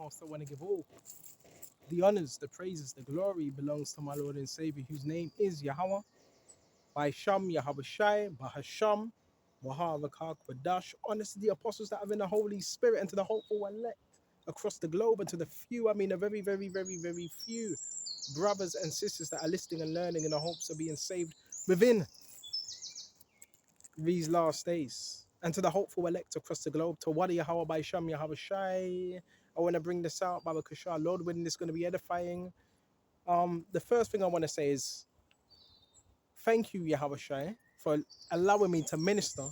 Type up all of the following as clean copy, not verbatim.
foremost, I want to give all the honors, the praises, the glory belongs to my Lord and Savior, whose name is Yahweh, by Sham, Yahweh Shai, Bahasham, Waharakak, Wadash. Honors to the apostles that have in the Holy Spirit, and to the hopeful elect across the globe, and to the few, I mean, the very, very, very, very few brothers and sisters that are listening and learning in the hopes of being saved within these last days. And to the hopeful elect across the globe, to Wadi Yahweh by Sham, Yahweh Shai. I want to bring this out, Baba Kashar. Lord willing, this is going to be edifying. The first thing I want to say is thank you, Yahweh Shai, for allowing me to minister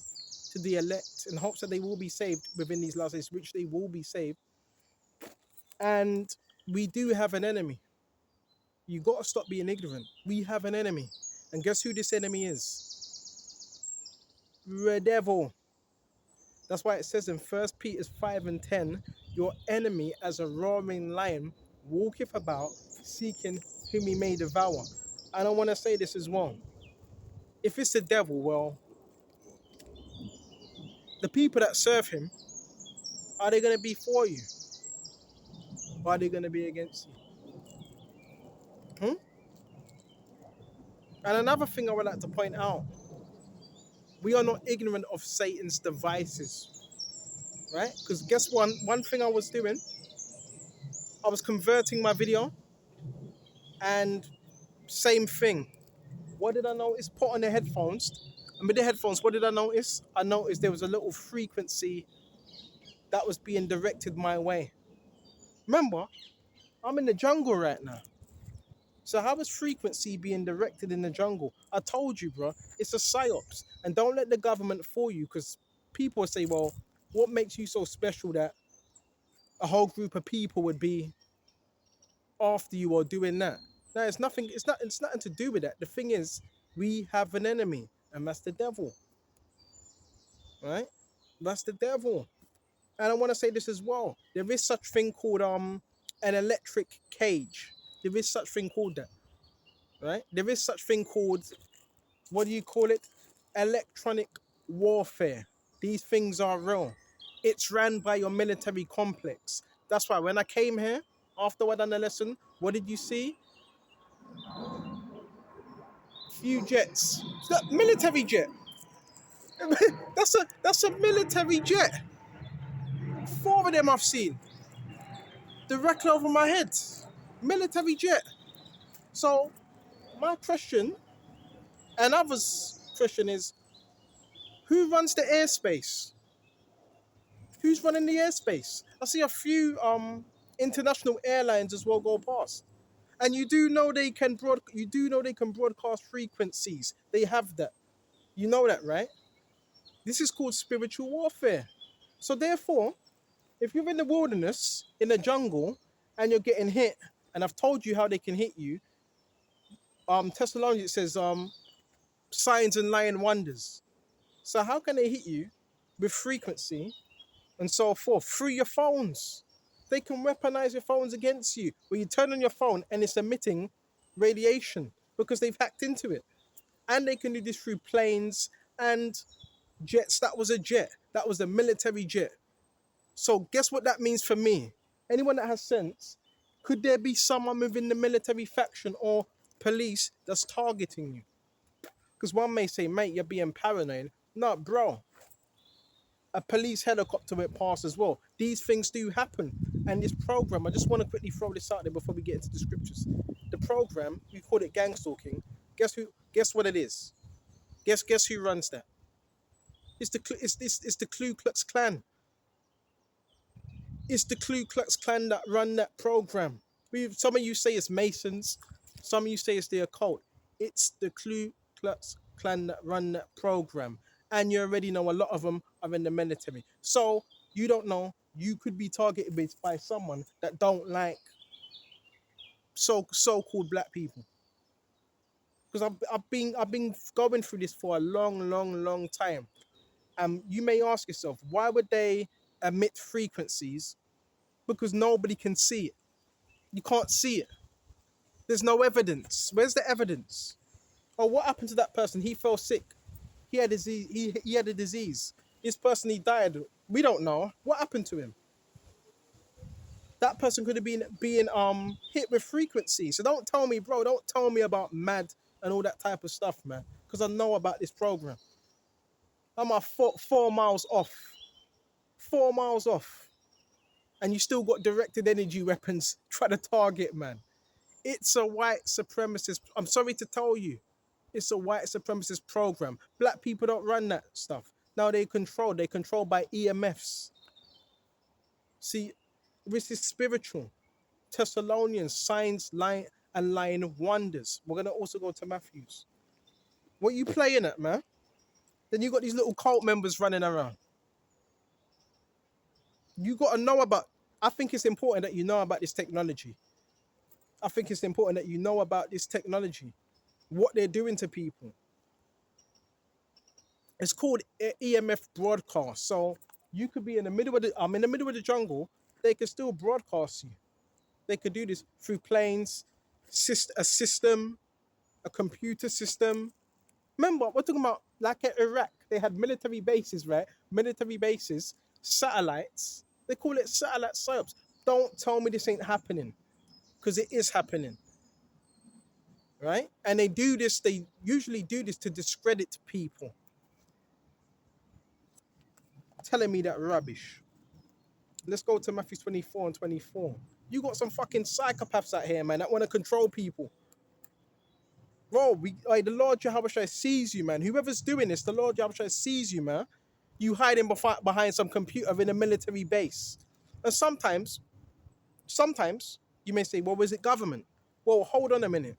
to the elect in hopes that they will be saved within these last days, which they will be saved. And we do have an enemy. You got to stop being ignorant. We have an enemy. And guess who this enemy is? The devil. That's why it says in 1 Peter 5:10, your enemy as a roaring lion walketh about, seeking whom he may devour. And I want to say this as well. If it's the devil, well, the people that serve him, are they going to be for you? Or are they going to be against you? And another thing I would like to point out, we are not ignorant of Satan's devices, right? Because guess one thing I was doing, I was converting my video, and same thing. What did I notice? Put on the headphones. And with the headphones, what did I notice? I noticed there was a little frequency that was being directed my way. Remember, I'm in the jungle right now. So how is frequency being directed in the jungle? I told you, bro, it's a psyops. And don't let the government fool you, because people say, well, what makes you so special that a whole group of people would be after you or doing that? No, it's nothing to do with that. The thing is, we have an enemy, and that's the devil. Right? That's the devil. And I want to say this as well. There is such thing called an electric cage. There is such thing called that. Right? There is such thing called, what do you call it? Electronic warfare. These things are real. It's ran by your military complex. That's why when I came here, after I done the lesson, what did you see? Few jets. That military jet. that's a military jet. 4 of them I've seen. Directly over my head. Military jet. So my question, and others' question is, who runs the airspace? Who's running the airspace? I see a few international airlines as well go past. And you do know they can broadcast frequencies. They have that. You know that, right? This is called spiritual warfare. So therefore, if you're in the wilderness, in the jungle, and you're getting hit, and I've told you how they can hit you, Thessalonians, it says signs and lying wonders. So how can they hit you with frequency and so forth through your phones? They can weaponize your phones against you. Where you turn on your phone and it's emitting radiation because they've hacked into it. And they can do this through planes and jets. That was a jet. That was a military jet. So guess what that means for me? Anyone that has sense, could there be someone within the military faction or police that's targeting you? Because one may say, mate, you're being paranoid. No, bro. A police helicopter went past as well. These things do happen. And this program, I just want to quickly throw this out there before we get into the scriptures. The program, we call it gang stalking. Guess what it is? Guess who runs that? It's the Ku Klux Klan. It's the Ku Klux Klan that run that program. Some of you say it's Masons. Some of you say it's the occult. It's the Ku Klux Klan that run that program. And you already know a lot of them are in the military. So you don't know. You could be targeted by someone that don't like so-called black people. Because I've been going through this for a long time. You may ask yourself, why would they emit frequencies? Because nobody can see it. You can't see it. There's no evidence. Where's the evidence? Oh, what happened to that person? He fell sick. He had disease. He had a disease. This person, he died. We don't know. What happened to him? That person could have been being hit with frequency. So don't tell me, bro. Don't tell me about mad and all that type of stuff, man. Because I know about this program. I'm a 4 miles off. 4 miles off. And you still got directed energy weapons trying to target, man. It's a white supremacist. I'm sorry to tell you. It's a white supremacist program. Black people don't run that stuff. Now they control. They control by EMFs. See, this is spiritual. Thessalonians, signs, line, and lying wonders. We're gonna also go to Matthews. What you playing at, man? Then you got these little cult members running around. You got to know about. I think it's important that you know about this technology. I think it's important that you know about this technology, what they're doing to people. It's called EMF broadcast. So you could be in the middle of the. I'm in the middle of the jungle. They can still broadcast you. They could do this through planes, a system, a computer system. Remember, we're talking about like at Iraq. They had military bases, right? Military bases, satellites. They call it satellite psyops. Don't tell me this ain't happening, because it is happening, right? And they do this. They usually do this to discredit people. Telling me that rubbish. Let's go to Matthew 24 and 24. You got some fucking psychopaths out here, man, that want to control people. Bro, the Lord Yahushua sees you, man. Whoever's doing this, the Lord Yahushua sees you, man. You hiding behind some computer in a military base. And sometimes you may say, well, was it government? Well, hold on a minute.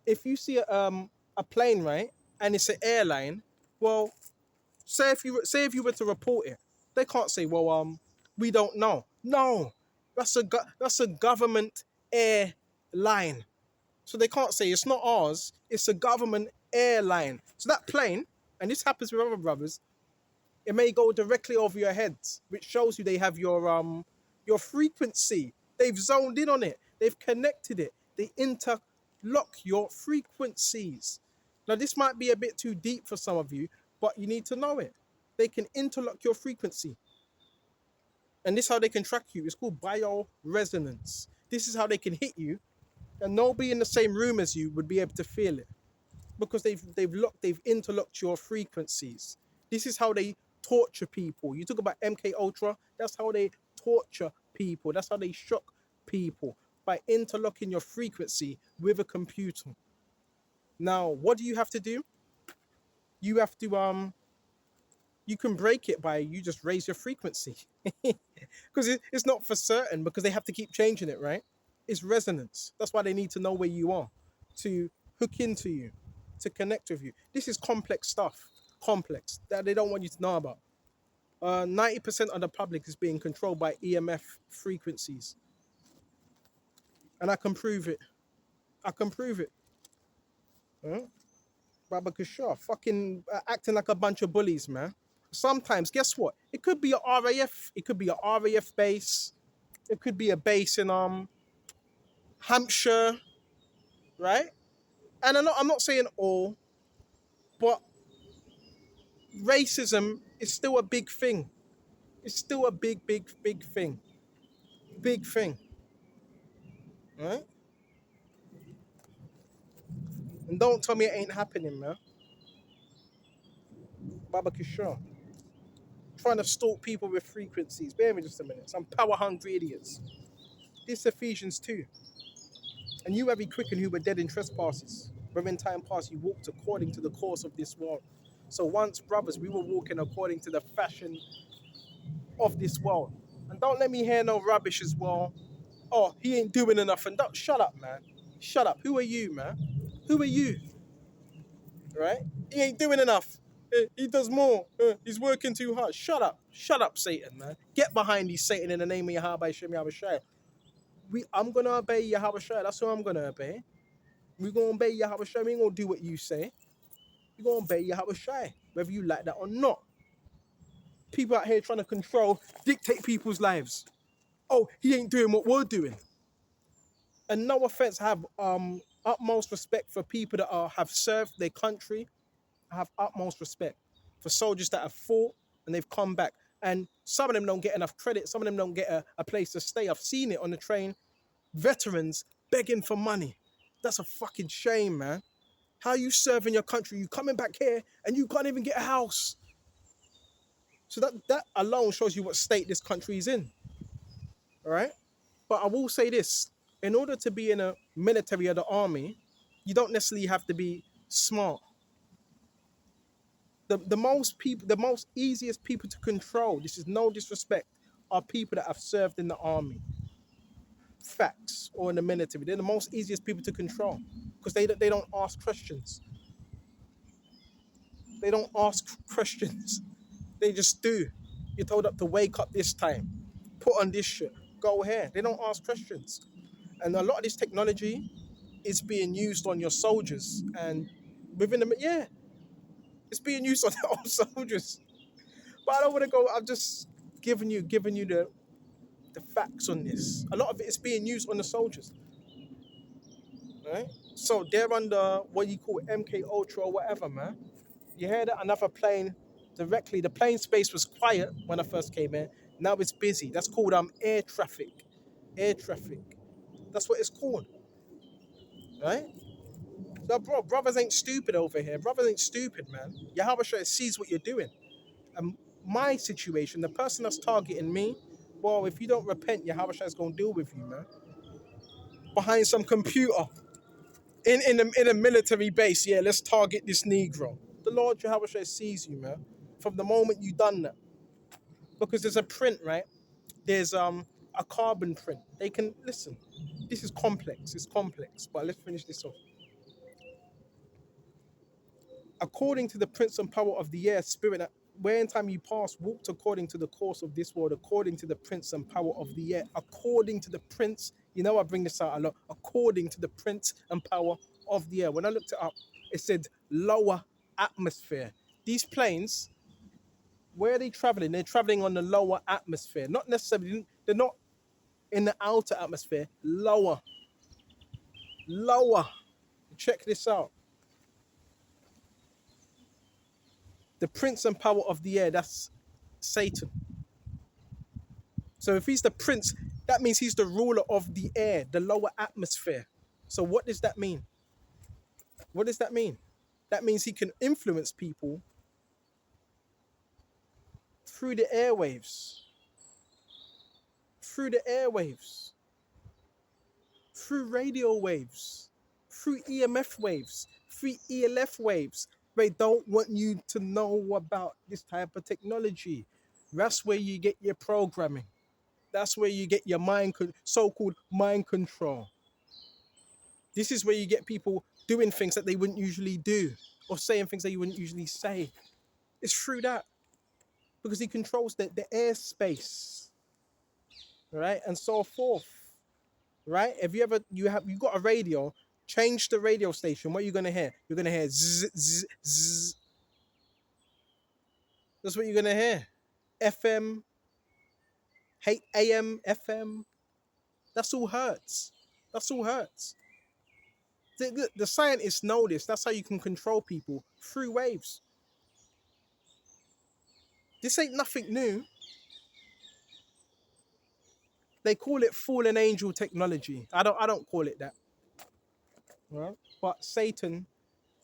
If you see a plane, right, and it's an airline, well, say if you were to report it, they can't say, well, we don't know. No, that's a government airline. So they can't say it's not ours, it's a government airline. So that plane, and this happens with other brothers, it may go directly over your heads, which shows you they have your frequency. They've zoned in on it. They've connected it. They interlock your frequencies. Now this might be a bit too deep for some of you, but you need to know it. They can interlock your frequency. And this is how they can track you. It's called bioresonance. This is how they can hit you, and nobody in the same room as you would be able to feel it, because they've interlocked your frequencies. This is how they torture people. You talk about MK Ultra. That's how they torture people. That's how they shock people, by interlocking your frequency with a computer. Now, what do you have to do? You have to you can break it by you just raise your frequency, because it's not for certain, because they have to keep changing it, right? It's resonance. That's why they need to know where you are, to hook into you, to connect with you. This is complex stuff, complex, that they don't want you to know about. 90% of the public is being controlled by EMF frequencies. And I can prove it. I can prove it. Huh? Baba Kishar, fucking acting like a bunch of bullies, man. Sometimes, guess what? It could be a RAF. It could be a RAF base. It could be a base in Hampshire, right? And I'm not saying all, but racism is still a big thing. It's still a big, big, big thing. Big thing, right? And don't tell me it ain't happening, man. Baba Kishore. Trying to stalk people with frequencies. Bear with me just a minute. Some power hungry idiots. This Ephesians 2. And you have he quickened who were dead in trespasses, where in time past you walked according to the course of this world. So once, brothers, we were walking according to the fashion of this world. And don't let me hear no rubbish as well. Oh, he ain't doing enough. And don't, shut up, man. Shut up. Who are you, man? Who are you? Right? He ain't doing enough. He does more. He's working too hard. Shut up. Shut up, Satan, man. Get behind these Satan in the name of Yahweh Shem Yahweh Shai. I'm going to obey Yahweh Shai. That's who I'm going to obey. We're going to obey Yahweh Shai. We ain't going to do what you say. We're going to obey Yahweh Shai, whether you like that or not. People out here trying to control, dictate people's lives. Oh, he ain't doing what we're doing. And no offense, I have utmost respect for people that have served their country. I have utmost respect for soldiers that have fought and they've come back. And some of them don't get enough credit. Some of them don't get a place to stay. I've seen it on the train. Veterans begging for money. That's a fucking shame, man. How you serving your country? You coming back here and you can't even get a house. So that alone shows you what state this country is in. All right. But I will say this: in order to be in a military or the army, you don't necessarily have to be smart. The most easiest people to control, this is no disrespect, are people that have served in the army, facts, or in the military. They're the most easiest people to control because they don't ask questions. They don't ask questions. They just do. You're told up to wake up this time, put on this shit, go here. They don't ask questions. And a lot of this technology is being used on your soldiers and within the, yeah, it's being used on our soldiers. But I don't want to go. I'm just giving you the facts on this. A lot of it is being used on the soldiers, right? So they're under what you call MK Ultra or whatever, man. You hear that? Another plane directly. The plane space was quiet when I first came in. Now it's busy. That's called air traffic. Air traffic. That's what it's called, right? So, bro, brothers ain't stupid over here. Brothers ain't stupid, man. Yahweh sees what you're doing. And my situation, the person that's targeting me, well, if you don't repent, Yahweh is gonna deal with you, man. Behind some computer in a military base, yeah, let's target this Negro. The Lord Yahweh sees you, man. From the moment you done that, because there's a print, right? There's a carbon print. They can listen. This is complex. It's complex, but let's finish this off. According to the prince and power of the air, spirit that where in time you passed, walked according to the course of this world, according to the prince and power of the air, according to the prince. You know, I bring this out a lot. According to the prince and power of the air. When I looked it up, it said lower atmosphere. These planes, where are they traveling? They're traveling on the lower atmosphere. Not necessarily, they're not in the outer atmosphere. Lower. Lower. Check this out. The prince and power of the air, that's Satan. So if he's the prince, that means he's the ruler of the air, the lower atmosphere. So what does that mean? What does that mean? That means he can influence people through the airwaves, through the airwaves, through radio waves, through EMF waves, through ELF waves. They don't want you to know about this type of technology. That's where you get your programming. That's where you get your so-called mind control. This is where you get people doing things that they wouldn't usually do or saying things that you wouldn't usually say. It's through that because he controls the airspace, right? And so forth, right? Have you ever, you got a radio, change the radio station. What are you going to hear? You're going to hear zzz, zzz, zzz. That's what you're going to hear. FM, AM, FM. That's all hertz. That's all hertz. The scientists know this. That's how you can control people through waves. This ain't nothing new. They call it fallen angel technology. I don't call it that. Right? But Satan,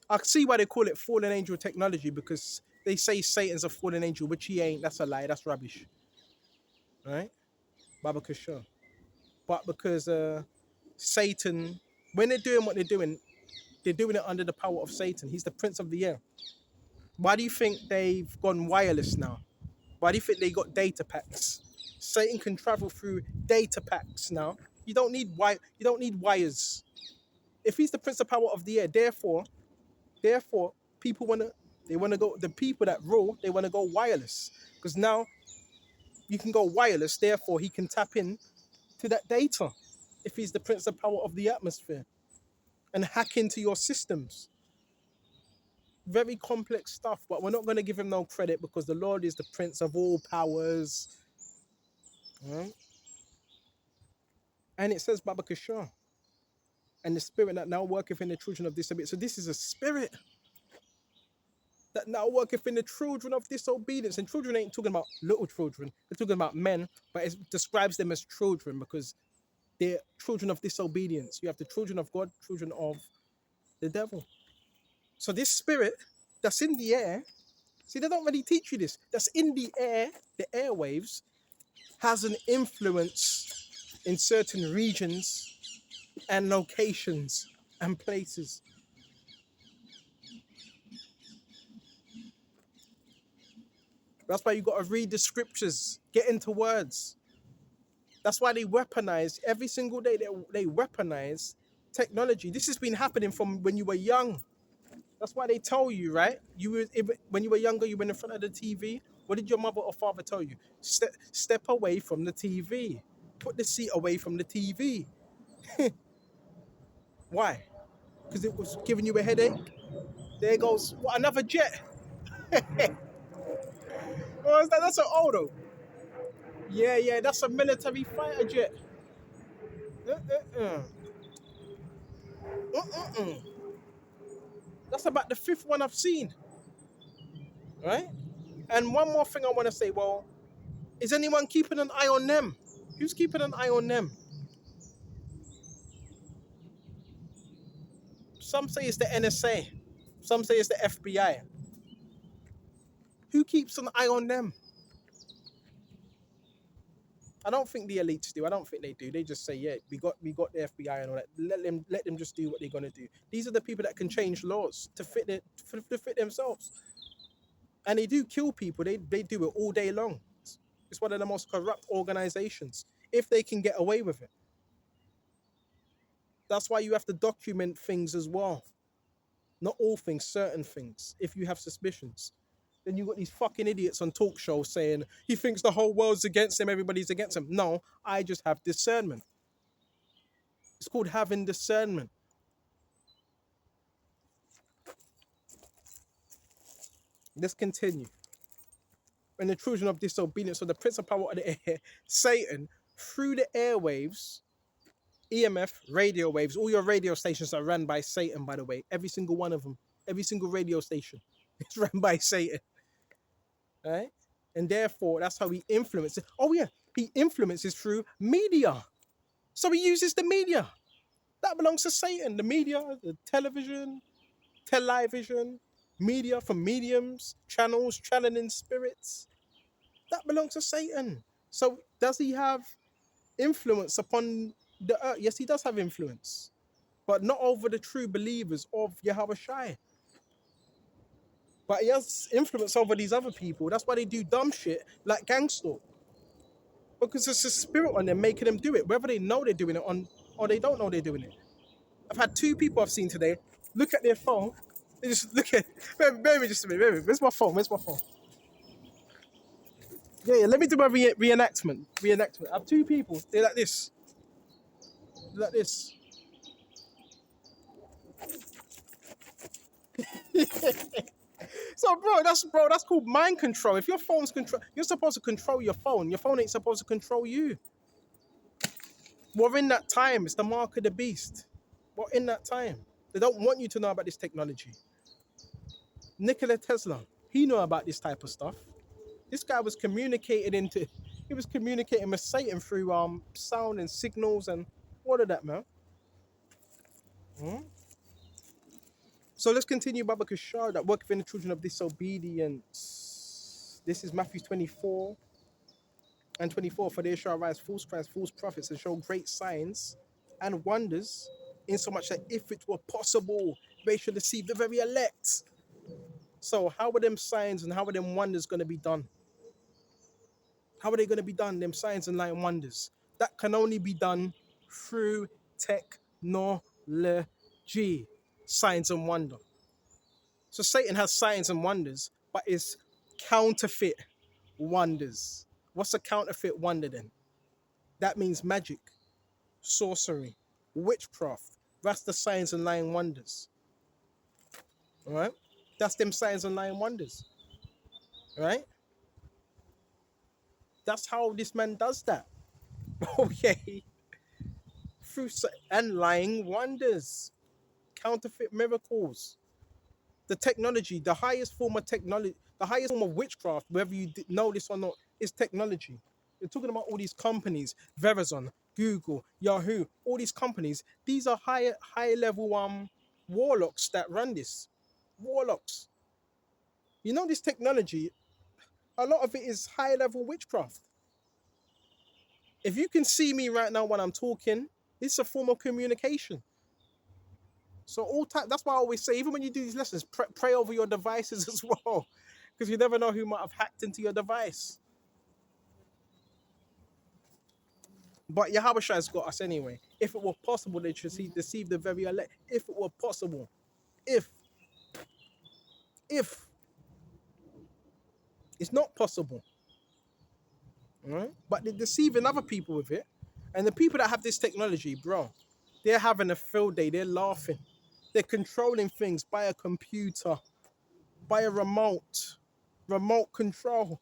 I see why they call it fallen angel technology because they say Satan's a fallen angel, which he ain't. That's a lie. That's rubbish. Right? Baba Kasha. But because Satan, when they're doing what they're doing it under the power of Satan. He's the prince of the air. Why do you think they've gone wireless now? Why do you think they got data packs? Satan can travel through data packs now. You don't need wires. If he's the prince of power of the air, therefore, people wanna go. The people that rule, they wanna go wireless because now you can go wireless. Therefore, he can tap in to that data. If he's the prince of power of the atmosphere and hack into your systems, very complex stuff. But we're not gonna give him no credit because the Lord is the prince of all powers. Right? And it says Baba Kishar. And the spirit that now worketh in the children of disobedience. So this is a spirit. that now worketh in the children of disobedience. And children ain't talking about little children, they're talking about men, but it describes them as children because they're children of disobedience. You have the children of God, children of the devil. So this spirit that's in the air, see, they don't really teach you this. That's in the air, the airwaves, has an influence in certain regions and locations and places. That's why you got to read the scriptures, get into words. That's why they weaponize every single day. They weaponize technology. This has been happening from when you were young. That's why they tell you, right? When you were younger, you went in front of the TV. What did your mother or father tell you? Step away from the TV. Put the seat away from the TV. Why? Because it was giving you a headache. There goes what, another jet. Oh, is that? That's an Odo. Yeah, yeah, that's a military fighter jet. Uh-uh-uh. Uh-uh-uh. That's about the fifth one I've seen, right? And one more thing I want to say. Well, is anyone keeping an eye on them? Who's keeping an eye on them? Some say it's the NSA. Some say it's the FBI. Who keeps an eye on them? I don't think the elites do. I don't think they do. They just say, yeah, we got the FBI and all that. Let them just do what they're gonna do. These are the people that can change laws to fit themselves. And they do kill people. They do it all day long. It's one of the most corrupt organizations. If they can get away with it. That's why you have to document things as well. Not all things, certain things. If you have suspicions. Then you got these fucking idiots on talk shows saying he thinks the whole world's against him, everybody's against him. No, I just have discernment. It's called having discernment. Let's continue. And the children of disobedience, so the prince of power of the air, Satan, through the airwaves, EMF, radio waves, all your radio stations are run by Satan, by the way. Every single one of them. Every single radio station is run by Satan. Right? And therefore, that's how he influences. Oh, yeah. He influences through media. So he uses the media. That belongs to Satan. The media, the television, media from mediums, channels, channeling spirits. That belongs to Satan. So does he have influence upon the earth? Yes, he does have influence. But not over the true believers of Yahweh Shai. But he has influence over these other people. That's why they do dumb shit like gangster. Because there's a spirit on them making them do it, whether they know they're doing it or they don't know they're doing it. I've had two people I've seen today look at their phone. They just look at. Bear me just a minute. Where's my phone? Where's my phone? Yeah. Let me do my reenactment. I have two people. They're like this. They're like this. So, bro, that's called mind control. If your phone's control, you're supposed to control your phone. Your phone ain't supposed to control you. We're in that time. It's the mark of the beast. We're in that time. They don't want you to know about this technology. Nikola Tesla, he knew about this type of stuff. This guy was he was communicating with Satan through sound and signals and all of that, man. Hmm? So let's continue Baba Kishar that work within the children of disobedience. This is Matthew 24 and 24. For there shall arise false Christs, false prophets, and show great signs and wonders, insomuch that if it were possible, they should deceive the very elect. So how are them signs and how are them wonders going to be done? How are they going to be done, them signs and light wonders? That can only be done through technology, signs and wonder. So Satan has signs and wonders, but it's counterfeit wonders. What's a counterfeit wonder then? That means magic, sorcery, witchcraft. That's the signs and lying wonders. All right? That's them signs and lying wonders. All right? That's how this man does that. Okay? Through and lying wonders, counterfeit miracles. The technology, the highest form of technology, the highest form of witchcraft, whether you know this or not, is technology. You're talking about all these companies, Verizon, Google, Yahoo, all these companies. These are higher level warlocks that run this. Warlocks. You know this technology, a lot of it is high level witchcraft. If you can see me right now when I'm talking, it's a form of communication. So all time, that's why I always say, even when you do these lessons, pray over your devices as well, because you never know who might have hacked into your device. But Yahweh has got us anyway. If it were possible, they should deceive the very elect. If it were possible, if if it's not possible, right? But they're deceiving other people with it, and the people that have this technology, bro, they're having a field day. They're laughing. They're controlling things by a computer, by a remote control.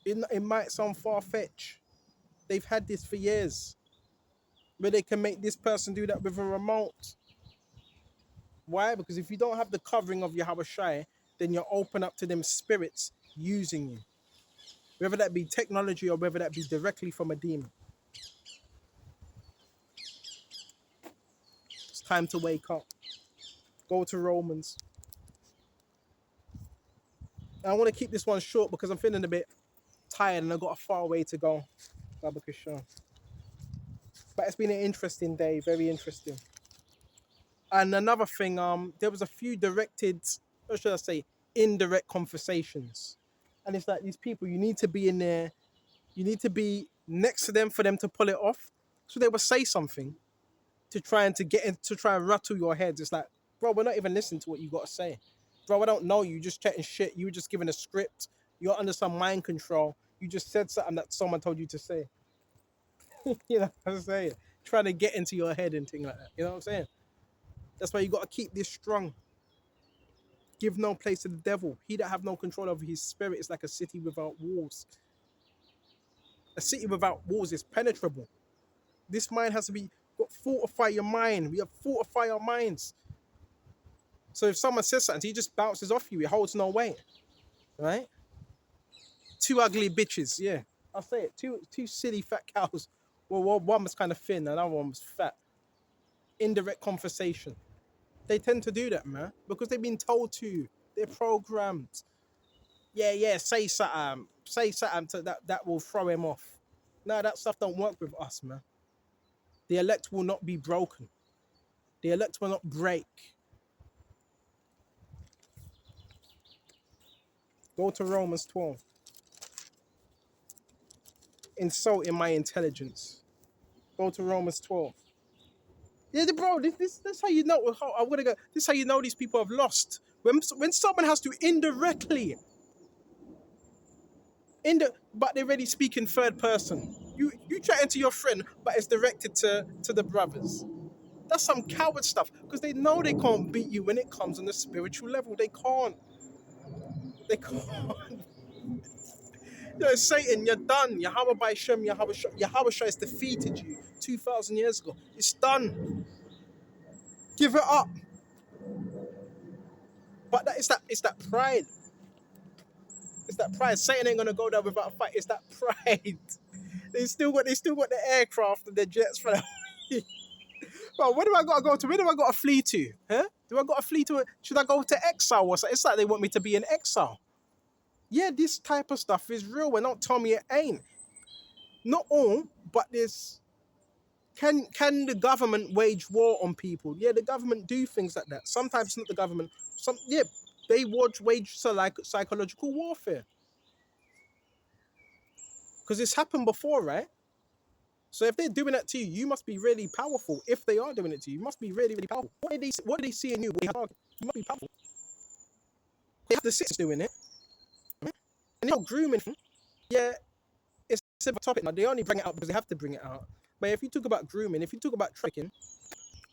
It might sound far-fetched. They've had this for years, where they can make this person do that with a remote. Why? Because if you don't have the covering of Yahweh Shai, then you're open up to them spirits using you. Whether that be technology or whether that be directly from a demon. It's time to wake up. Go to Romans. And I want to keep this one short because I'm feeling a bit tired and I've got a far way to go. But it's been an interesting day, very interesting. And another thing, there was a few directed, or should I say, indirect conversations. And it's like these people, you need to be in there, you need to be next to them for them to pull it off. So they would say something to try and rattle your heads. It's like, bro, we're not even listening to what you got to say. Bro, I don't know you. Just chatting shit. You were just given a script. You're under some mind control. You just said something that someone told you to say. You know what I'm saying? Trying to get into your head and things like that. You know what I'm saying? That's why you got to keep this strong. Give no place to the devil. He that have no control over his spirit is like a city without walls. A city without walls is penetrable. This mind has to be, fortify your mind. We have fortify our minds. So if someone says something, he just bounces off you. It holds no weight. Right? Two ugly bitches. Yeah. I'll say it. Two silly fat cows. Well, one was kind of thin, another one was fat. Indirect conversation. They tend to do that, man, because they've been told to. They're programmed. Yeah, say something to that will throw him off. No, that stuff don't work with us, man. The elect will not be broken. The elect will not break. Go to Romans 12. Insulting my intelligence. Go to Romans 12. Yeah, bro, this how you know. I'm gonna go. This is how you know these people have lost. When someone has to indirectly, but they're already speaking third person. You chatting to your friend, but it's directed to the brothers. That's some coward stuff because they know they can't beat you when it comes on the spiritual level. They can't. They can't. Satan, you're done. Yahweh by Shem, Yahweh has defeated you 2,000 years ago. It's done. Give it up. But it's that pride. It's that pride. Satan ain't gonna go there without a fight. It's that pride. They still got the aircraft and the jets for Well, where do I gotta go to? Where do I gotta flee to? Huh? Do I gotta flee to it? Should I go to exile or something? It's like they want me to be in exile. Yeah, this type of stuff is real. And don't tell me it ain't. Not all, but there's can the government wage war on people? Yeah, the government do things like that. Sometimes it's not the government. They wage psychological warfare. Because it's happened before, right? So if they're doing that to you, you must be really powerful. If they are doing it to you, you must be really, really powerful. What do they see in you? You must be powerful. They have the sisters doing it. And grooming, yeah, it's a topic now. They only bring it out because they have to bring it out. But if you talk about grooming, if you talk about tricking,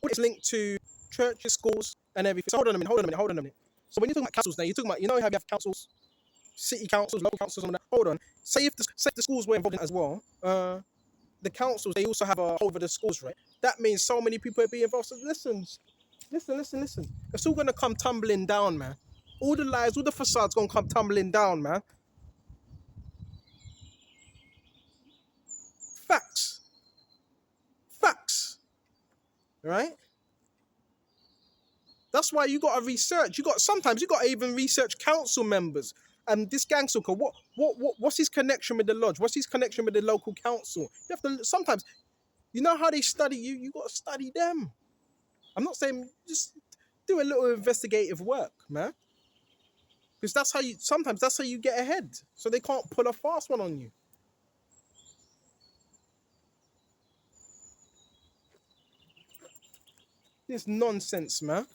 it's linked to churches, schools, and everything. So hold on a minute. So when you're talking about councils now, you're talking about, how you have councils, city councils, local councils, and that. Hold on. Say if the schools were involved in it as well, the councils, they also have a hold over the schools, right? That means so many people are being involved. So listen, Listen. It's all gonna come tumbling down, man. All the lies, all the facades gonna come tumbling down, man. Facts. Facts. Right? That's why you gotta research. Sometimes you gotta even research council members. And this gang sucker, what's his connection with the lodge? What's his connection with the local council? You have to sometimes, you know how they study you, you gotta study them. I'm not saying just do a little investigative work, man. Because sometimes that's how you get ahead. So they can't pull a fast one on you. This nonsense, man.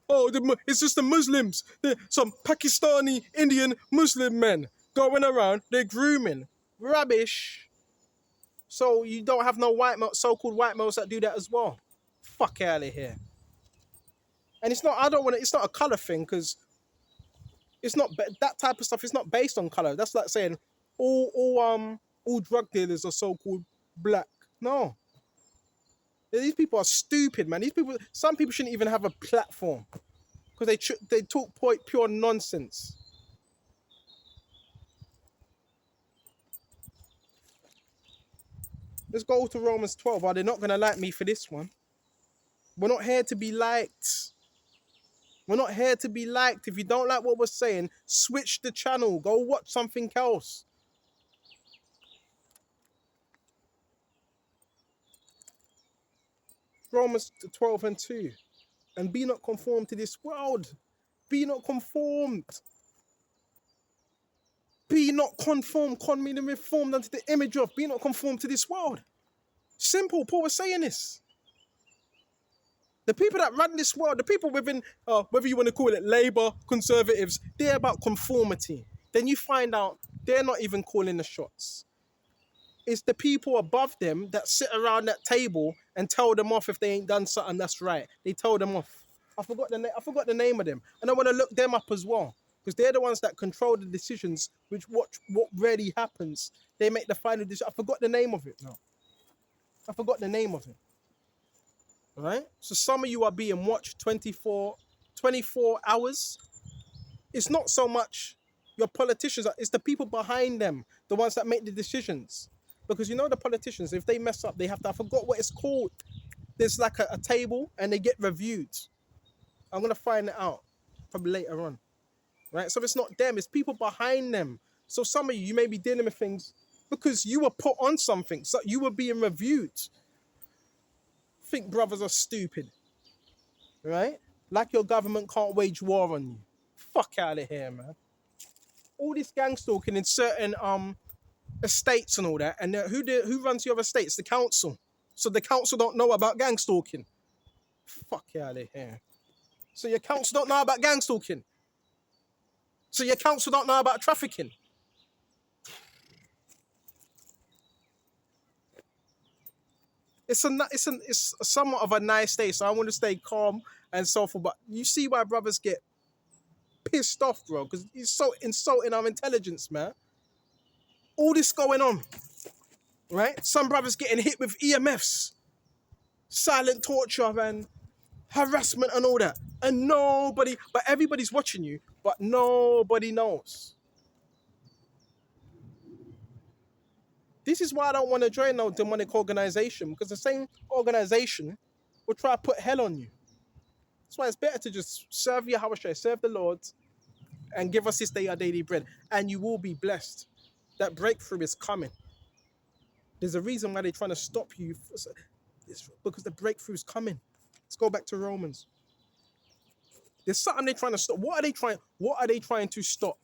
Oh, it's just the Muslims. Some Pakistani, Indian, Muslim men going around. They're grooming. Rubbish. So you don't have no so-called white males that do that as well. Fuck out of here. And it's not. I don't want to. It's not a color thing because it's not that type of stuff. It's not based on color. That's like saying all drug dealers are so-called black. No. These people are stupid, man. Some people shouldn't even have a platform because they talk pure nonsense. Let's go to Romans 12. Are they not going to like me for this one? We're not here to be liked. We're not here to be liked. If you don't like what we're saying, switch the channel. Go watch something else. Romans 12 and 2. And be not conformed to this world. Be not conformed. Be not conformed. Con meaning reformed unto the image of. Be not conformed to this world. Simple. Paul was saying this. The people that run this world, the people within, whether you want to call it Labour, Conservatives, they're about conformity. Then you find out they're not even calling the shots. It's the people above them that sit around that table and tell them off if they ain't done something that's right. They tell them off. I forgot the name of them, and I want to look them up as well because they're the ones that control the decisions, which what really happens. They make the final decision. I forgot the name of it now. I forgot the name of it. Right? So some of you are being watched 24 hours. It's not so much your politicians, it's the people behind them, the ones that make the decisions. Because you know the politicians, if they mess up, they have to, I forgot what it's called. There's like a table and they get reviewed. I'm going to find it out probably later on. Right? So it's not them, it's people behind them. So some of you may be dealing with things because you were put on something. So you were being reviewed. Think brothers are stupid. Right? Like your government can't wage war on you. Fuck out of here, man. All this gang stalking in certain estates and all that, and who runs the other estates? The council. So the council don't know about gang stalking. Fuck out of here. So your council don't know about gang stalking. So your council don't know about trafficking. It's somewhat of a nice day, so I want to stay calm and so forth. But you see why brothers get pissed off, bro, because he's so insulting our intelligence, man. All this going on, right? Some brothers getting hit with EMFs, silent torture and harassment and all that. And but everybody's watching you, but nobody knows. This is why I don't want to join no demonic organization, because the same organization will try to put hell on you. That's why it's better to just serve Yahweh, serve the Lord, and give us this day our daily bread, and you will be blessed. That breakthrough is coming. There's a reason why they're trying to stop you. It's because the breakthrough is coming. Let's go back to Romans. There's something they're trying to stop. What are they trying to stop?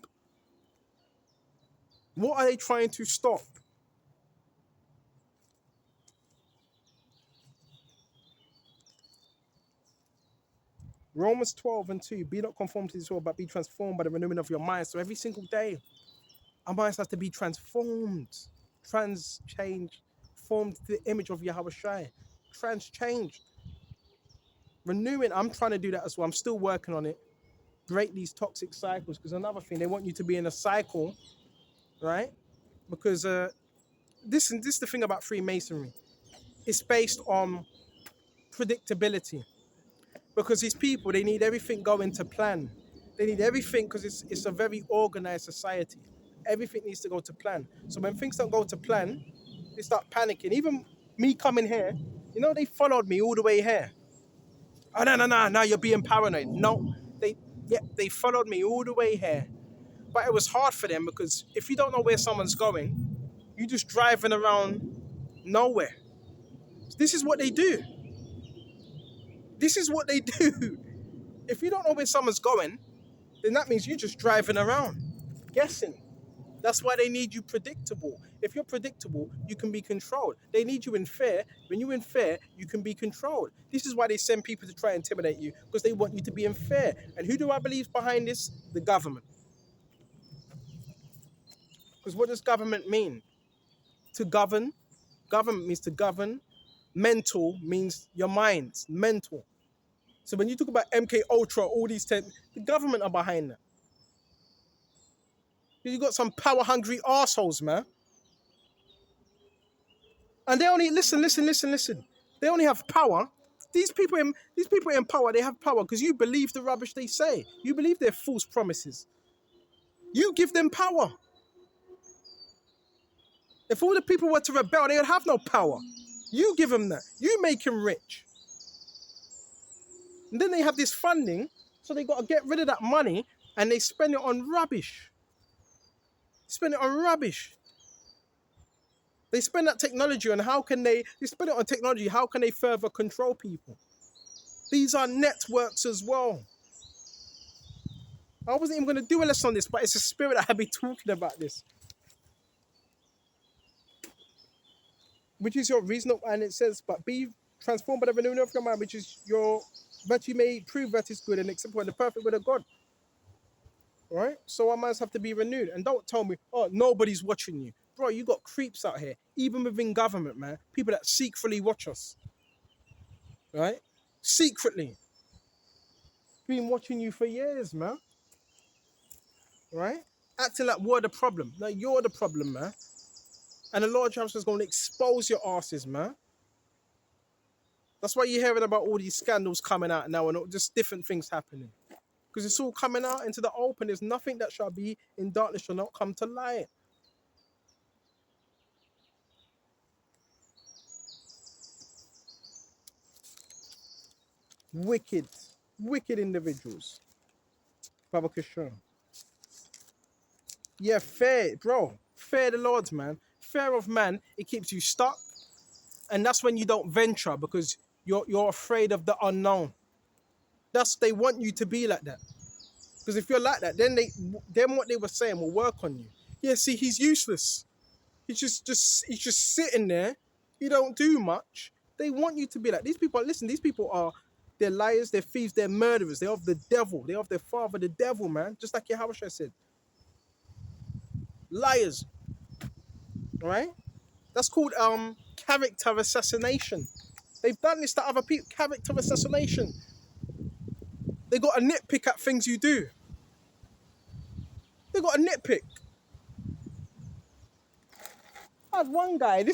What are they trying to stop? Romans 12 and 2. Be not conformed to this world, but be transformed by the renewing of your mind. So every single day, our minds have to be transformed. Formed to the image of Yahweh Shai. Changed. Renewing, I'm trying to do that as well. I'm still working on it. Break these toxic cycles. Because another thing, they want you to be in a cycle, right? Because this is the thing about Freemasonry. It's based on predictability. Because these people, they need everything going to plan. They need everything because it's a very organized society. Everything needs to go to plan. So when things don't go to plan, they start panicking. Even me coming here, they followed me all the way here. Oh, no, no, no, no, you're being paranoid. No, they followed me all the way here. But it was hard for them because if you don't know where someone's going, you're just driving around nowhere. This is what they do. This is what they do. If you don't know where someone's going, then that means you're just driving around, guessing. That's why they need you predictable. If you're predictable, you can be controlled. They need you in fear. When you're in fear, you can be controlled. This is why they send people to try and intimidate you, because they want you to be in fear. And who do I believe is behind this? The government. Because what does government mean? To govern. Government means to govern. Mental means your mind. Mental. So when you talk about MK Ultra, all these the government are behind that. You got some power hungry assholes, man. And they only listen. They only have power. These people in power, they have power because you believe the rubbish they say. You believe their false promises. You give them power. If all the people were to rebel, they would have no power. You give them that. You make them rich. And then they have this funding, so they got to get rid of that money and they spend it on rubbish. Spend it on rubbish. They spend that technology on they spend it on technology, how can they further control people? These are networks as well. I wasn't even going to do a lesson on this, but it's a spirit that I've been talking about this. Which is your reasonable, and it says, but be transformed by the renewing of your mind, which is that you may prove that is good and acceptable and the perfect will of God. Right? So our minds have to be renewed. And don't tell me, oh, nobody's watching you. Bro, you got creeps out here, even within government, man. People that secretly watch us. Right? Secretly. Been watching you for years, man. Right? Acting like we're the problem. No, you're the problem, man. And the Lord Jesus is going to expose your asses, man. That's why you're hearing about all these scandals coming out now and just different things happening. Because it's all coming out into the open. There's nothing that shall be in darkness shall not come to light. Wicked individuals. Baba Kishore. Yeah, fear, bro. Fear the Lord, man. Fear of man, it keeps you stuck. And that's when you don't venture because you're afraid of the unknown. They want you to be like that. Because if you're like that, then what they were saying will work on you. Yeah, see, he's useless. He's just sitting there. He don't do much. They want you to be like these people. Listen, these people they're liars, they're thieves, they're murderers. They're of the devil. They're of their father, the devil, man. Just like Yahweh said. Liars. All right? That's called character assassination. They've done this to other people. Character assassination. They got a nitpick at things you do. They got a nitpick. I had one guy.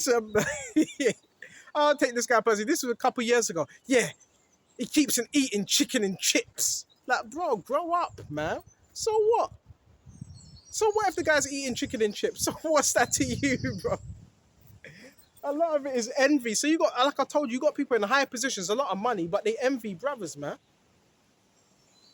I'll take this guy personally. This was a couple years ago. Yeah, he keeps on eating chicken and chips. Like, bro, grow up, man. So what? So what if the guy's eating chicken and chips? So what's that to you, bro? A lot of it is envy. So like I told you, you got people in high positions, a lot of money, but they envy brothers, man.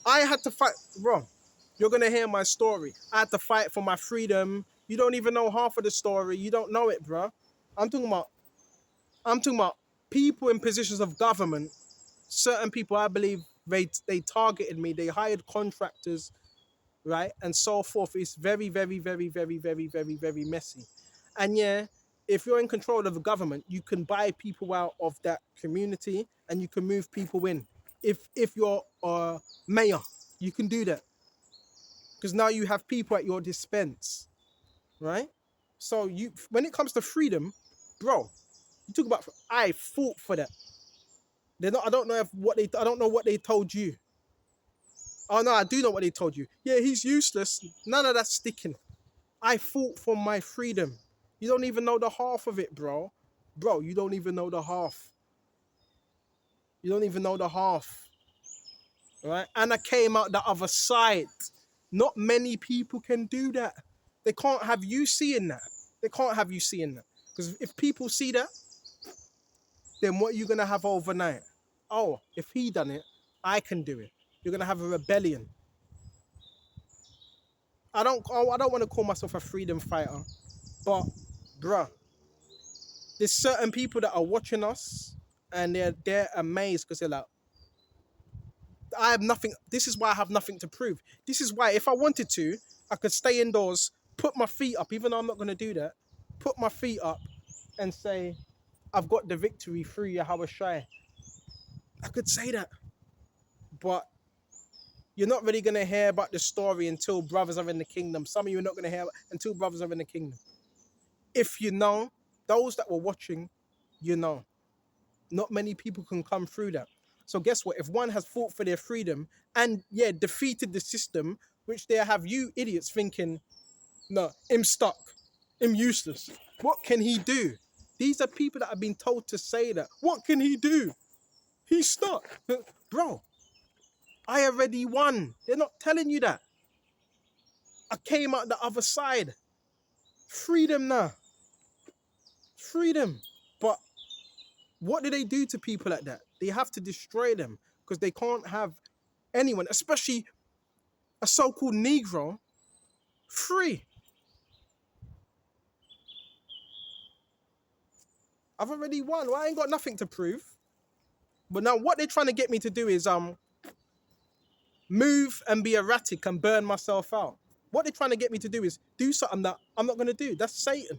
I had to fight, bro. You're going to hear my story. I had to fight for my freedom. You don't even know half of the story. You don't know it, bro. I'm talking about people in positions of government. Certain people, I believe, they targeted me. They hired contractors, right? And so forth. It's very, very, very, very, very, very, very messy. And yeah, if you're in control of the government, you can buy people out of that community and you can move people in. If you're a mayor, you can do that. Because now you have people at your dispense, right? So when it comes to freedom, bro, you talk about, I fought for that. I don't know what they told you. Oh no, I do know what they told you. Yeah, he's useless. None of that's sticking. I fought for my freedom. You don't even know the half of it, bro. Bro, you don't even know the half. You don't even know the half. right? And I came out the other side. Not many people can do that. They can't have you seeing that. They can't have you seeing that. Because if people see that, then what are you going to have overnight? Oh, if he done it, I can do it. You're going to have a rebellion. I don't want to call myself a freedom fighter, but bruh, there's certain people that are watching us and they're amazed because they're like, I have nothing. This is why I have nothing to prove. This is why if I wanted to, I could stay indoors, put my feet up, even though I'm not going to do that, put my feet up and say, I've got the victory through Yahweh Shai. I could say that. But you're not really going to hear about the story until brothers are in the kingdom. Some of you are not going to hear until brothers are in the kingdom. If you know, those that were watching, you know. Not many people can come through that. So guess what? If one has fought for their freedom and defeated the system, which they have you idiots thinking, no, him stuck, him useless. What can he do? These are people that have been told to say that. What can he do? He's stuck. Bro, I already won. They're not telling you that. I came out the other side. Freedom now. Freedom. But what do they do to people like that? They have to destroy them because they can't have anyone, especially a so-called Negro, free. I've already won. Well, I ain't got nothing to prove. But now what they're trying to get me to do is move and be erratic and burn myself out. What they're trying to get me to do is do something that I'm not going to do. That's Satan.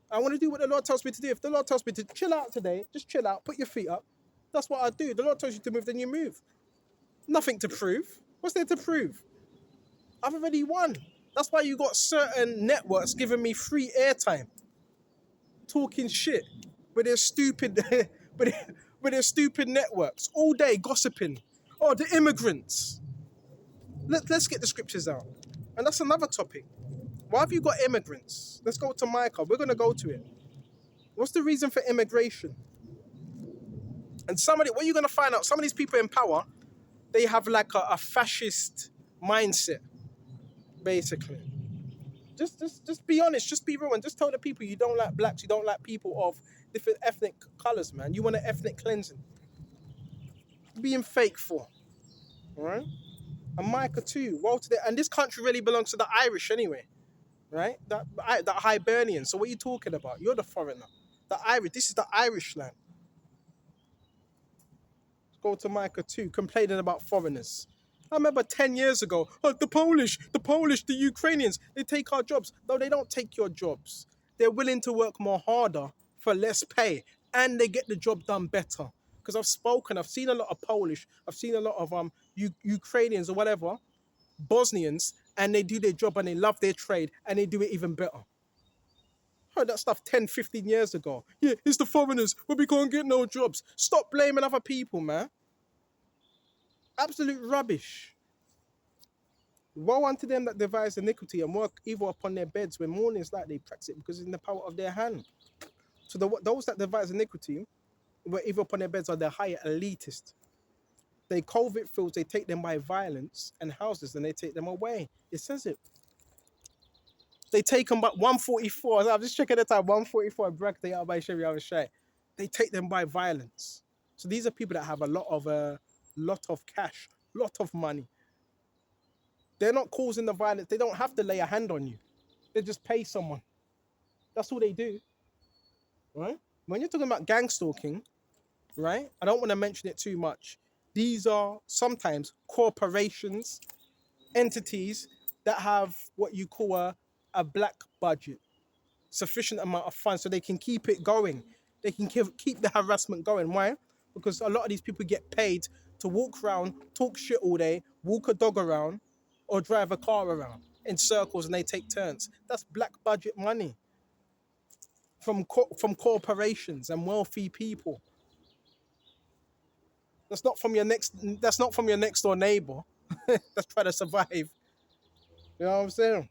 I want to do what the Lord tells me to do. If the Lord tells me to chill out today, just chill out, put your feet up. That's what I do. The Lord tells you to move, then you move. Nothing to prove. What's there to prove? I've already won. That's why you got certain networks giving me free airtime, talking shit with their stupid, with their stupid networks all day gossiping. Oh, the immigrants. Let's get the scriptures out, and that's another topic. Why have you got immigrants? Let's go to Micah. We're gonna go to it. What's the reason for immigration? And what you're gonna find out, some of these people in power, they have like a fascist mindset, basically. Just be honest, just be real, and just tell the people you don't like blacks, you don't like people of different ethnic colors, man. You want an ethnic cleansing. Being fake for, all right? And Micah too. Well, and this country really belongs to the Irish anyway, right? The Hibernians. So what are you talking about? You're the foreigner. The Irish. This is the Irish land. Let's go to Micah 2, complaining about foreigners. I remember 10 years ago, oh, the Polish, the Ukrainians, they take our jobs. No, they don't take your jobs. They're willing to work more harder for less pay, and they get the job done better. Because I've seen a lot of Polish, I've seen a lot of Ukrainians or whatever, Bosnians, and they do their job and they love their trade and they do it even better. Heard that stuff 10, 15 years ago. Yeah, it's the foreigners, but we can't get no jobs. Stop blaming other people, man. Absolute rubbish. Woe unto them that devise iniquity and work evil upon their beds when morning is light, they practice it because it's in the power of their hand. So those that devise iniquity, work evil upon their beds, are the higher elitist. They covert fields, they take them by violence, and houses, and they take them away. It says it. They take them by 144. I'm just checking the time. 144. Break they out by Chevy Shay. They take them by violence. So these are people that have a lot of cash, lot of money. They're not causing the violence. They don't have to lay a hand on you. They just pay someone. That's all they do, right? When you're talking about gang stalking, right? I don't want to mention it too much. These are sometimes corporations, entities that have what you call a black budget, sufficient amount of funds so they can keep it going. They can keep the harassment going. Why? Because a lot of these people get paid to walk around, talk shit all day, walk a dog around, or drive a car around in circles, and they take turns. That's black budget money from corporations and wealthy people. That's not from your next door neighbor that's trying to survive. You know what I'm saying?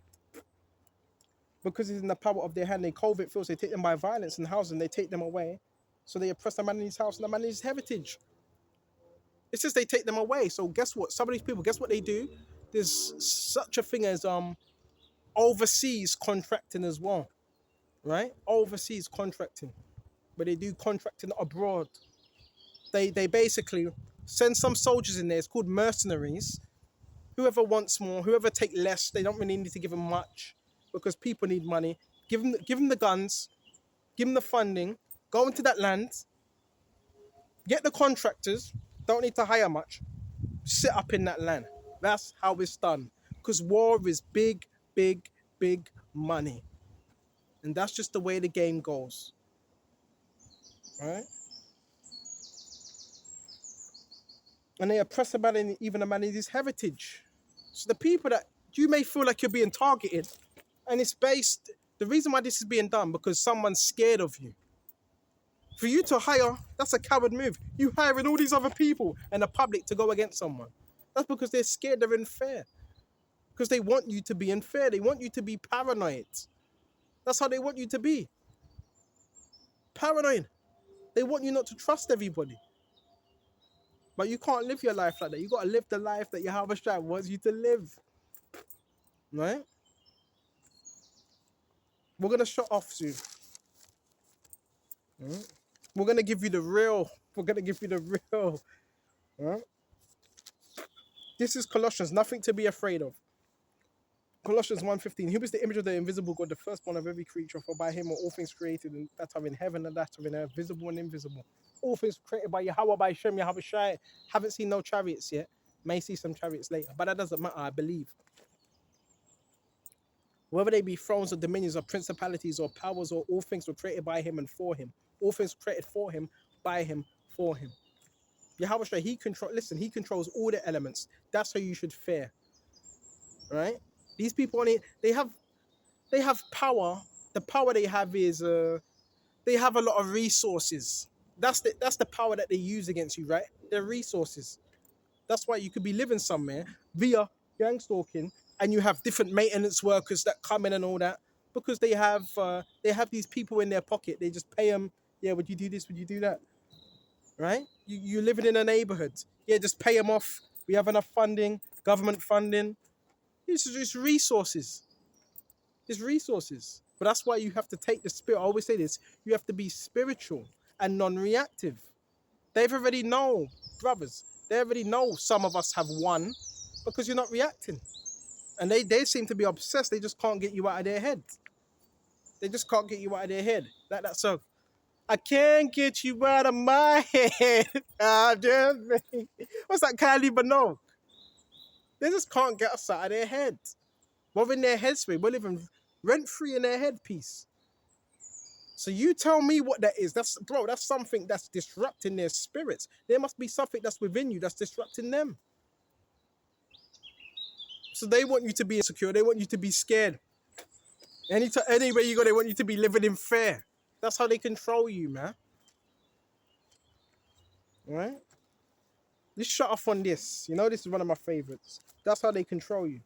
Because it's in the power of their hand, they covert fields, they take them by violence and housing, they take them away. So they oppress the man in his house and the man in his heritage. It says they take them away. So guess what? Some of these people, guess what they do? There's such a thing as overseas contracting as well, right? Overseas contracting, where they do contracting abroad. They basically send some soldiers in there. It's called mercenaries. Whoever wants more, whoever take less, they don't really need to give them much because people need money. Give them the guns, give them the funding, go into that land, get the contractors, don't need to hire much, sit up in that land. That's how it's done. Because war is big, big, big money. And that's just the way the game goes. Right? And they oppress a man, even a man in his heritage. So the people that you may feel like you're being targeted, and it's based, the reason why this is being done, because someone's scared of you. For you to hire, that's a coward move. You hiring all these other people and the public to go against someone. That's because they're scared they're unfair. Because they want you to be unfair. They want you to be paranoid. That's how they want you to be. Paranoid. They want you not to trust everybody. But you can't live your life like that. You got to live the life that Yahweh Shai wants you to live. Right? We're going to shut off soon. Right? We're going to give you the real. We're going to give you the real. Right? This is Colossians. Nothing to be afraid of. Colossians 1:15. He was the image of the invisible God, the firstborn of every creature, for by him are all things created, and that are in heaven and that are in earth, visible and invisible. All things created by Yahweh, by Shem, Yahweh Shai. Haven't seen no chariots yet. May see some chariots later. But that doesn't matter, I believe. Whether they be thrones or dominions or principalities or powers, or all things were created by him and for him. All things created for him, by him, for him. Yahweh Shai, he controls all the elements. That's how you should fare. Right? These people on it, they have power. The power they have is they have a lot of resources. That's the power that they use against you, right? Their resources. That's why you could be living somewhere via gang stalking, and you have different maintenance workers that come in and all that, because they have these people in their pocket. They just pay them. Yeah, would you do this? Would you do that? Right? You're living in a neighborhood. Yeah, just pay them off. We have enough funding, government funding. It's resources. It's resources. But that's why you have to take the spirit. I always say this. You have to be spiritual and non-reactive. They've already know, brothers. They already know some of us have won because you're not reacting. And they seem to be obsessed. They just can't get you out of their head. They just can't get you out of their head. That's so. I can't get you out of my head. What's that, Kylie Minogue? They just can't get us out of their head. We're in their headspace. We're living rent-free in their headpiece. So you tell me what that is. That's something that's disrupting their spirits. There must be something that's within you that's disrupting them. So they want you to be insecure. They want you to be scared. Anywhere you go, they want you to be living in fear. That's how they control you, man. Right? Just shut off on this. You know, this is one of my favorites. That's how they control you.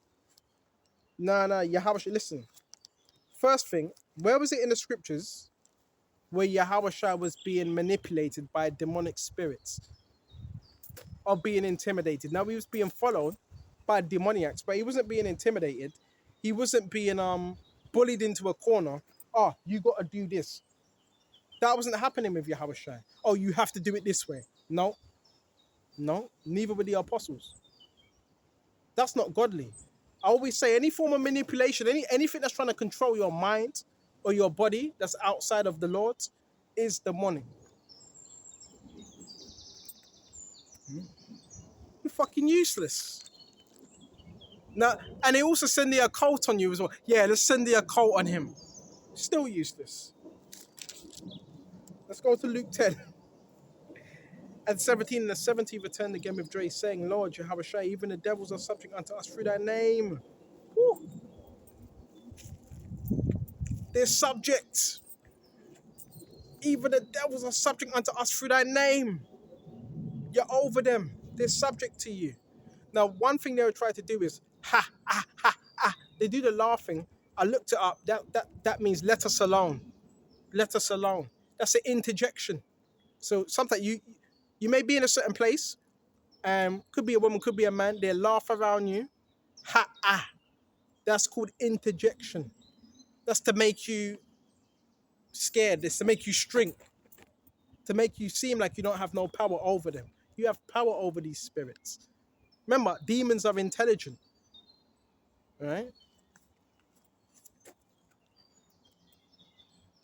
Nah, Yahweh, listen. First thing, where was it in the scriptures where Yahweh Shai was being manipulated by demonic spirits or being intimidated? Now, he was being followed by demoniacs, but he wasn't being intimidated. He wasn't being bullied into a corner. Oh, you got to do this. That wasn't happening with Yahweh Shai. Oh, you have to do it this way. No, neither were the apostles. That's not godly. I always say any form of manipulation, anything that's trying to control your mind or your body that's outside of the Lord is demonic. You're fucking useless. Now, and they also send the occult on you as well. Yeah, let's send the occult on him. Still useless. Let's go to Luke 10. And 17, and the 70 returned again with joy, saying, Lord, Yahweh Shai, even the devils are subject unto us through thy name. Woo. They're subject. Even the devils are subject unto us through thy name. You're over them. They're subject to you. Now, one thing they would try to do is, ha. They do the laughing. I looked it up. That means let us alone. Let us alone. That's an interjection. So sometimes you may be in a certain place, Could be a woman, could be a man. They laugh around you. Ha ah. That's called interjection. That's to make you scared. It's to make you shrink. To make you seem like you don't have no power over them. You have power over these spirits. Remember, demons are intelligent. Right?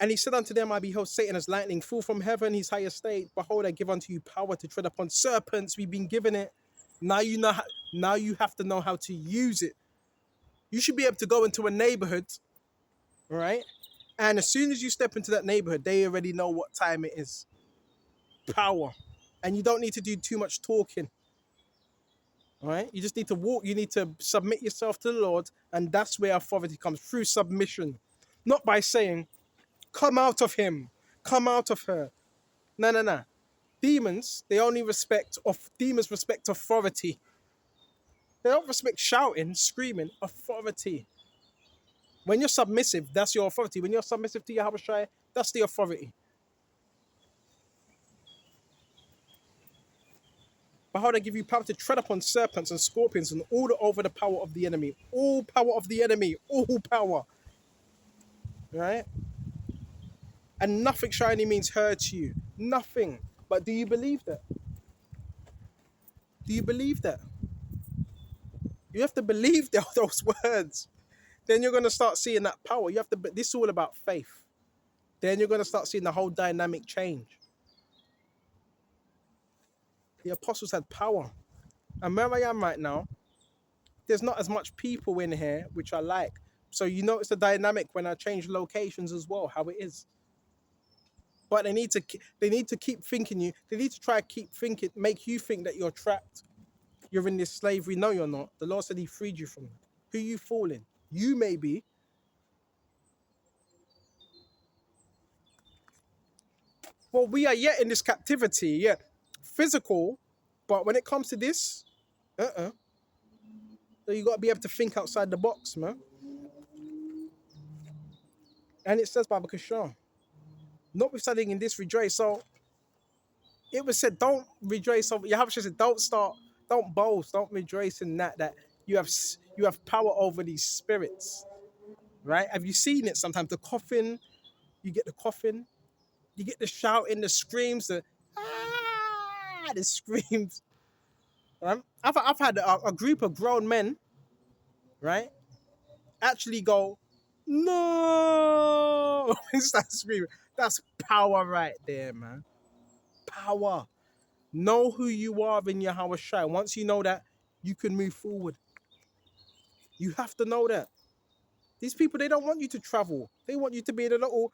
And he said unto them, I behold Satan as lightning, fall from heaven, his higher state. Behold, I give unto you power to tread upon serpents. We've been given it. Now you know. Now you have to know how to use it. You should be able to go into a neighborhood, right? And as soon as you step into that neighborhood, they already know what time it is. Power. And you don't need to do too much talking. All right? You just need to walk. You need to submit yourself to the Lord. And that's where authority comes, through submission. Not by saying, come out of him, come out of her. No, no, no. Demons, demons respect authority. They don't respect shouting, screaming, authority. When you're submissive, that's your authority. When you're submissive to Yahweh Shai, that's the authority. Behold, I give you power to tread upon serpents and scorpions and all over the power of the enemy. All power of the enemy. All power. Right? And nothing shiny means hurt you. Nothing. But do you believe that? Do you believe that? You have to believe those words. Then you're going to start seeing that power. You have to. This is all about faith. Then you're going to start seeing the whole dynamic change. The apostles had power. And where I am right now, there's not as much people in here, which I like. So you notice the dynamic when I change locations as well, how it is. But they need to keep thinking you. They need to try to keep thinking, make you think that you're trapped. You're in this slavery. No, you're not. The Lord said he freed you from it. Who you fooling? You may be. Well, we are yet in this captivity, yet physical, but when it comes to this, so you got to be able to think outside the box, man. And it says, Baba Kishon, notwithstanding in this rejoice. So it was said, don't rejoice over. Yahweh said, don't boast, don't rejoice in that you have power over these spirits, right? Have you seen it sometimes? The coughing, you get the coughing, you get the shouting, the screams, the screams. Right? I've had a group of grown men, right, actually go, no, and start screaming. That's power right there, man. Power. Know who you are in Yahweh Shai. Once you know that, you can move forward. You have to know that. These people, they don't want you to travel. They want you to be in a little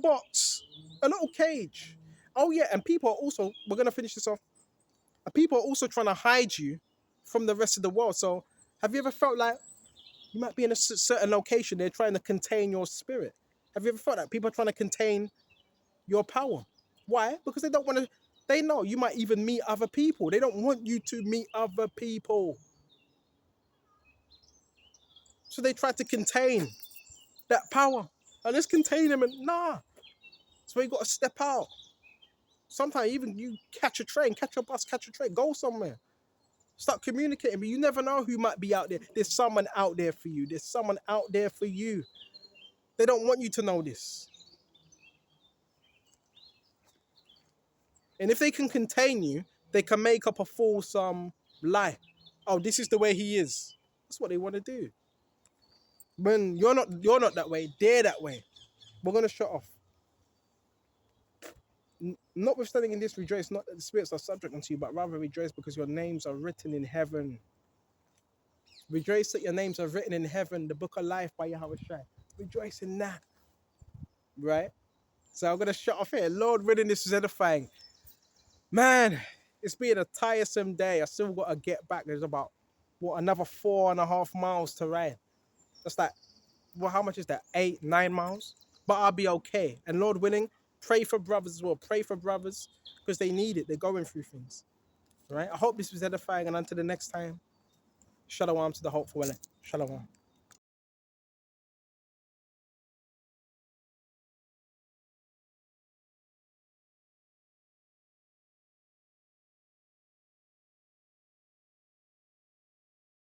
box, a little cage. Oh yeah, and people are also, we're gonna finish this off. People are also trying to hide you from the rest of the world. So have you ever felt like you might be in a certain location, they're trying to contain your spirit? Have you ever felt that people are trying to contain your power? Why? Because they don't want to, they know you might even meet other people. They don't want you to meet other people. So they try to contain that power. And let's contain them, and nah. So you got to step out. Sometimes even you catch a train, catch a bus, catch a train, go somewhere. Start communicating, but you never know who might be out there. There's someone out there for you. There's someone out there for you. They don't want you to know this. And if they can contain you, they can make up a false lie. Oh, this is the way he is. That's what they want to do. When you're not that way, they're that way. We're gonna shut off. Notwithstanding in this, rejoice not that the spirits are subject unto you, but rather rejoice because your names are written in heaven. Rejoice that your names are written in heaven, the book of life by Yahweh Shai. Rejoice in that. Right? So I'm going to shut off here. Lord willing, this is edifying. Man, it's been a tiresome day. I still got to get back. There's about, another 4.5 miles to ride. That's like, how much is that? 8, 9 miles? But I'll be okay. And Lord willing, pray for brothers as well. Pray for brothers because they need it. They're going through things. Right? I hope this was edifying. And until the next time, shalom to the hopeful. Shalom.